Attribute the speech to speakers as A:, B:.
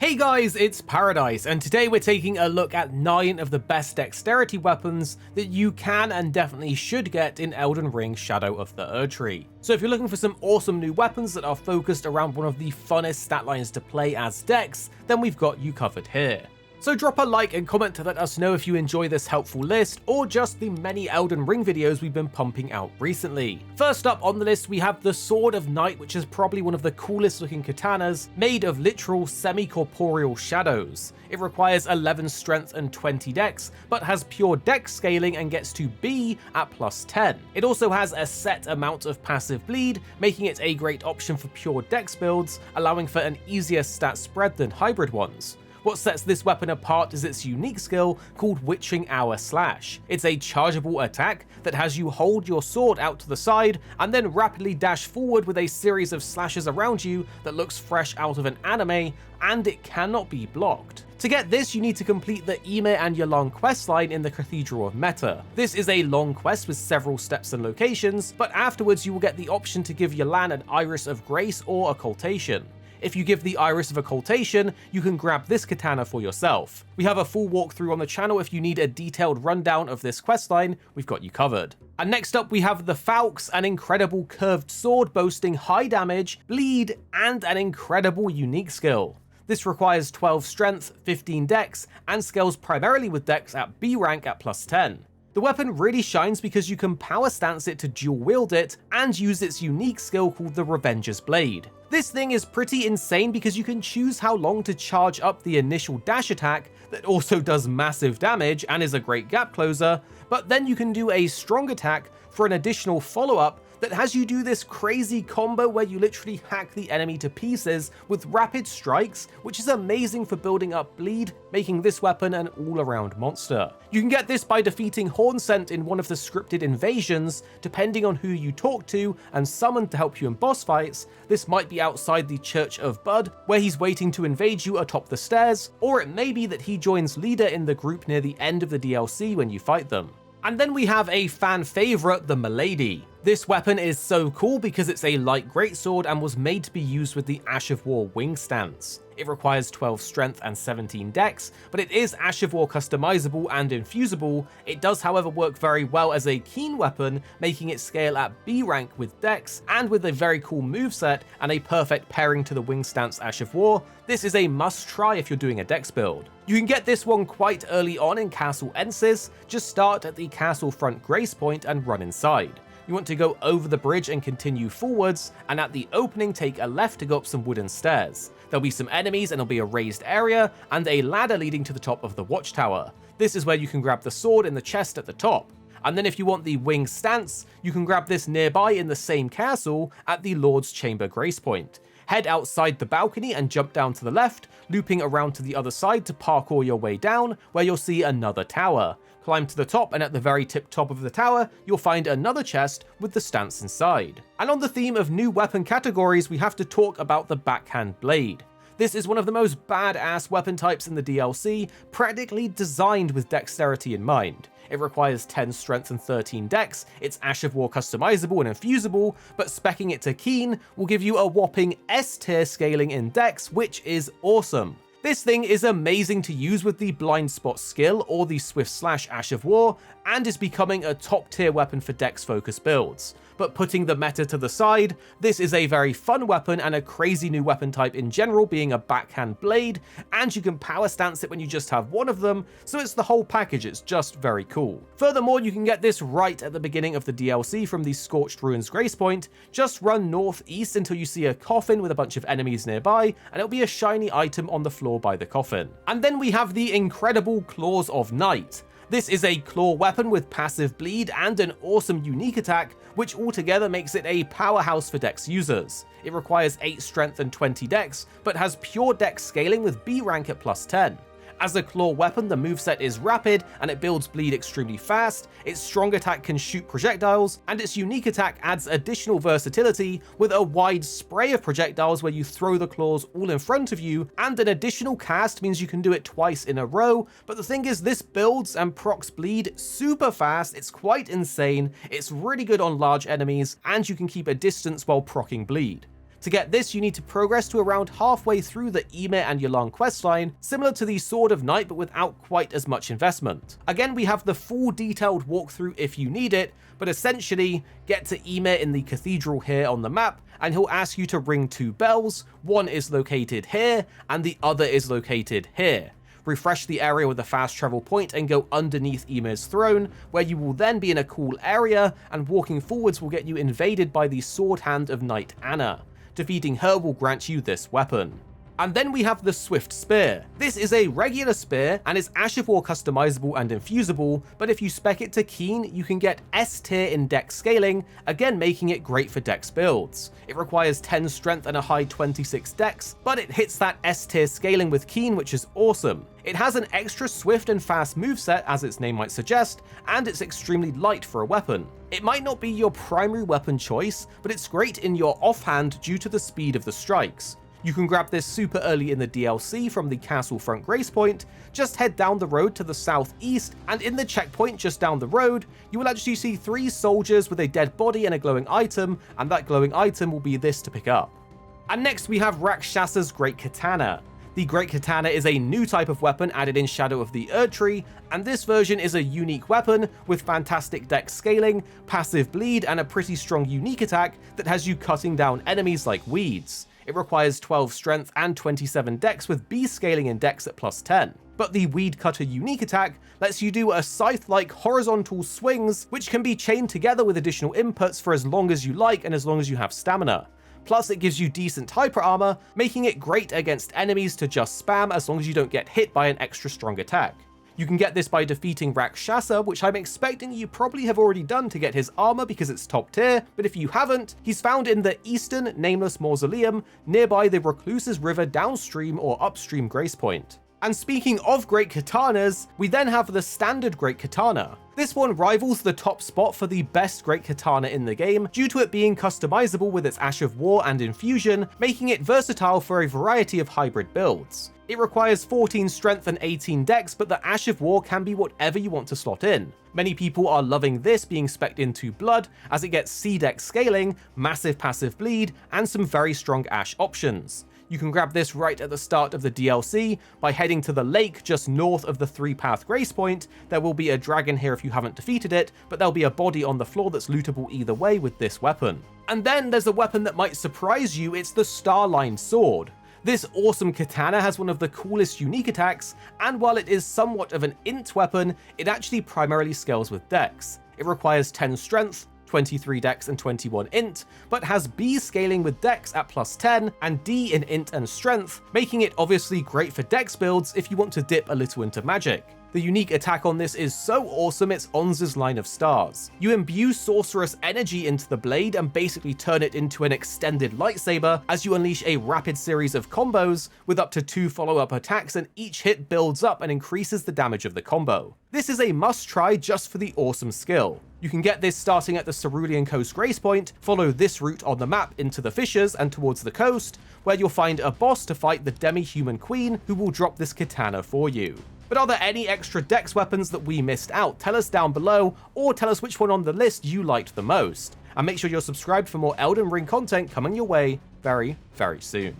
A: Hey guys, it's Paradise, and today we're taking a look at 9 of the best dexterity weapons that you can and definitely should get in Elden Ring Shadow of the Erdtree. So if you're looking for some awesome new weapons that are focused around one of the funnest stat lines to play as Dex, then we've got you covered here. So drop a like and comment to let us know if you enjoy this helpful list, or just the many Elden Ring videos we've been pumping out recently. First up on the list we have the Sword of Night, which is probably one of the coolest looking katanas, made of literal semi-corporeal shadows. It requires 11 strength and 20 dex, but has pure dex scaling and gets to B at plus 10. It also has a set amount of passive bleed, making it a great option for pure dex builds, allowing for an easier stat spread than hybrid ones. What sets this weapon apart is its unique skill called Witching Hour Slash. It's a chargeable attack that has you hold your sword out to the side and then rapidly dash forward with a series of slashes around you that looks fresh out of an anime, and it cannot be blocked. To get this, you need to complete the Ymir and Yalan questline in the Cathedral of Meta. This is a long quest with several steps and locations, but afterwards you will get the option to give Yalan an Iris of Grace or Occultation. If you give the Iris of Occultation, you can grab this katana for yourself. We have a full walkthrough on the channel if you need a detailed rundown of this questline, we've got you covered. And next up we have the Falx, an incredible curved sword boasting high damage, bleed, and an incredible unique skill. This requires 12 strength, 15 dex, and scales primarily with dex at B rank at plus 10. The weapon really shines because you can power stance it to dual wield it and use its unique skill called the Revenger's Blade. This thing is pretty insane because you can choose how long to charge up the initial dash attack that also does massive damage and is a great gap closer, but then you can do a strong attack for an additional follow-up that has you do this crazy combo where you literally hack the enemy to pieces with rapid strikes, which is amazing for building up bleed, making this weapon an all-around monster. You can get this by defeating Hornsent in one of the scripted invasions, depending on who you talk to and summon to help you in boss fights. This might be outside the Church of Bud, where he's waiting to invade you atop the stairs, or it may be that he joins leader in the group near the end of the DLC when you fight them. And then we have a fan favorite, the Milady. This weapon is so cool because it's a light greatsword and was made to be used with the Ash of War wing stance. It requires 12 strength and 17 dex, but it is Ash of War customizable and infusible. It does however work very well as a keen weapon, making it scale at B rank with dex, and with a very cool moveset and a perfect pairing to the wing stance Ash of War. This is a must try if you're doing a dex build. You can get this one quite early on in Castle Ensis. Just start at the castle front grace point and run inside. You want to go over the bridge and continue forwards, and at the opening take a left to go up some wooden stairs. There'll be some enemies and there'll be a raised area and a ladder leading to the top of the watchtower. This is where you can grab the sword in the chest at the top. And then if you want the wing stance, you can grab this nearby in the same castle at the Lord's Chamber grace point. Head outside the balcony and jump down to the left, looping around to the other side to parkour your way down, where you'll see another tower. Climb to the top, and at the very tip top of the tower, you'll find another chest with the stance inside. And on the theme of new weapon categories, we have to talk about the Backhand Blade. This is one of the most badass weapon types in the DLC, practically designed with dexterity in mind. It requires 10 strength and 13 dex, it's Ash of War customizable and infusible, but speccing it to keen will give you a whopping S tier scaling in dex, which is awesome. This thing is amazing to use with the Blind Spot skill or the Swift Slash Ash of War, and is becoming a top tier weapon for dex focus builds. But putting the meta to the side, this is a very fun weapon and a crazy new weapon type in general, being a Backhand Blade, and you can power stance it when you just have one of them, so it's the whole package, it's just very cool. Furthermore, you can get this right at the beginning of the DLC from the Scorched Ruins grace point. Just run northeast until you see a coffin with a bunch of enemies nearby, and it'll be a shiny item on the floor by the coffin. And then we have the incredible Claws of Night. This is a claw weapon with passive bleed and an awesome unique attack, which altogether makes it a powerhouse for dex users. It requires 8 strength and 20 dex, but has pure dex scaling with B rank at plus 10. As a claw weapon, the moveset is rapid and it builds bleed extremely fast, its strong attack can shoot projectiles, and its unique attack adds additional versatility with a wide spray of projectiles where you throw the claws all in front of you, and an additional cast means you can do it twice in a row. But the thing is, this builds and procs bleed super fast, it's quite insane, it's really good on large enemies, and you can keep a distance while proccing bleed. To get this, you need to progress to around halfway through the Ymir and Yalan questline, similar to the Sword of Night but without quite as much investment. Again, we have the full detailed walkthrough if you need it, but essentially, get to Ymir in the cathedral here on the map, and he'll ask you to ring 2 bells. One is located here, and the other is located here. Refresh the area with a fast travel point and go underneath Ymir's throne, where you will then be in a cool area, and walking forwards will get you invaded by the Sword Hand of Knight Anna. Defeating her will grant you this weapon. And then we have the Swift Spear. This is a regular spear and is Ash of War customizable and infusible, but if you spec it to Keen, you can get S tier in dex scaling, again making it great for dex builds. It requires 10 strength and a high 26 dex, but it hits that S tier scaling with Keen, which is awesome. It has an extra swift and fast moveset, as its name might suggest, and it's extremely light for a weapon. It might not be your primary weapon choice, but it's great in your offhand due to the speed of the strikes. You can grab this super early in the DLC from the Castle Front Grace Point. Just head down the road to the southeast, and in the checkpoint just down the road, you will actually see 3 soldiers with a dead body and a glowing item, and that glowing item will be this to pick up. And next we have Rakshasa's Great Katana. The Great Katana is a new type of weapon added in Shadow of the Erdtree, and this version is a unique weapon with fantastic dex scaling, passive bleed, and a pretty strong unique attack that has you cutting down enemies like weeds. It requires 12 strength and 27 dex with B scaling in dex at plus 10. But the Weed Cutter unique attack lets you do a scythe-like horizontal swings, which can be chained together with additional inputs for as long as you like and as long as you have stamina. Plus, it gives you decent hyper armor, making it great against enemies to just spam as long as you don't get hit by an extra strong attack. You can get this by defeating Rakshasa, which I'm expecting you probably have already done to get his armor because it's top tier, but if you haven't, he's found in the Eastern Nameless Mausoleum nearby the Recluse's River downstream or upstream Grace Point. And speaking of Great Katanas, we then have the standard Great Katana. This one rivals the top spot for the best Great Katana in the game due to it being customizable with its Ash of War and Infusion, making it versatile for a variety of hybrid builds. It requires 14 strength and 18 dex, but the Ash of War can be whatever you want to slot in. Many people are loving this being spec'd into Blood, as it gets C dex scaling, massive passive bleed, and some very strong Ash options. You can grab this right at the start of the DLC by heading to the lake just north of the 3-path Grace Point. There will be a dragon here if you haven't defeated it, but there'll be a body on the floor that's lootable either way with this weapon. And then there's a weapon that might surprise you, it's the Starline Sword. This awesome katana has one of the coolest unique attacks, and while it is somewhat of an int weapon, it actually primarily scales with dex. It requires 10 strength, 23 dex and 21 int, but has B scaling with dex at plus 10 and D in int and strength, making it obviously great for dex builds if you want to dip a little into magic. The unique attack on this is so awesome, it's Onz's Line of Stars. You imbue sorceress energy into the blade and basically turn it into an extended lightsaber as you unleash a rapid series of combos with up to 2 follow-up attacks, and each hit builds up and increases the damage of the combo. This is a must try just for the awesome skill. You can get this starting at the Cerulean Coast Grace Point, follow this route on the map into the fissures and towards the coast, where you'll find a boss to fight the demi-human queen who will drop this katana for you. But are there any extra dex weapons that we missed out? Tell us down below, or tell us which one on the list you liked the most. And make sure you're subscribed for more Elden Ring content coming your way very, very soon.